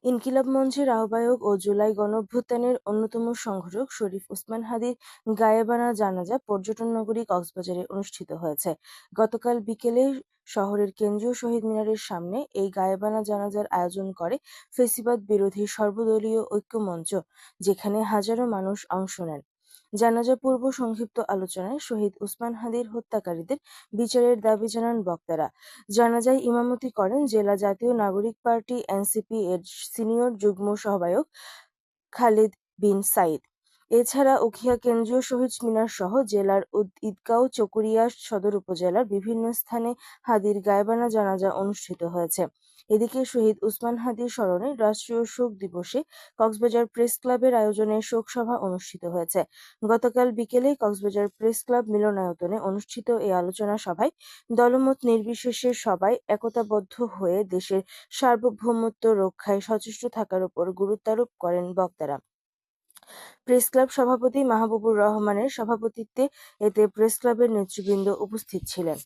ইনকিলাব মঞ্চের আহ্বায়ক ও জুলাই গণঅভ্যুত্থানের অন্যতম সংগঠক শরীফ ওসমান হাদির গায়েবানা জানাজা পর্যটন নগরী কক্সবাজারে অনুষ্ঠিত হয়েছে। গতকাল বিকেলে শহরের কেন্দ্রীয় শহীদ মিনারের সামনে এই গায়েবানা জানাজার আয়োজন করে ফ্যাসিবাদ বিরোধী সর্বদলীয় ঐক্য মঞ্চ, যেখানে হাজারো মানুষ অংশ নেন। জানাজা পূর্ব সংক্ষিপ্ত আলোচনায় শহীদ ওসমান হাদির হত্যাকারীদের বিচারের দাবি জানান বক্তারা। জানাজায় ইমামতি করেন জেলা জাতীয় নাগরিক পার্টি এনসিপি এর সিনিয়র যুগ্ম আহ্বায়ক খালিদ বিন সাঈদ। এছাড়া উখিয়া কেন্দ্রীয় শহীদ মিনার সহ জেলার ঈদগাঁও, চকরিয়া সদর উপজেলার বিভিন্ন স্থানে হাদির গায়েবানা জানাজা অনুষ্ঠিত হয়েছে। এদিকে শহীদ ওসমান হাদির স্মরণে রাষ্ট্রীয় শোক দিবসে কক্সবাজার প্রেস ক্লাবের আয়োজনে শোকসভা অনুষ্ঠিত হয়েছে। গতকাল বিকেলে কক্সবাজার প্রেস ক্লাব মিলনায়তনে অনুষ্ঠিত এই আলোচনা সভায় দলমত নির্বিশেষে সবাই একতাবদ্ধ হয়ে দেশের সার্বভৌমত্ব রক্ষায় সচেষ্ট থাকার উপর গুরুত্বারোপ করেন বক্তারা। প্রেস ক্লাব সভাপতি মাহবুবুর রহমানের সভাপতিত্বে এতে প্রেস ক্লাবের নেতৃবৃন্দ উপস্থিত ছিলেন।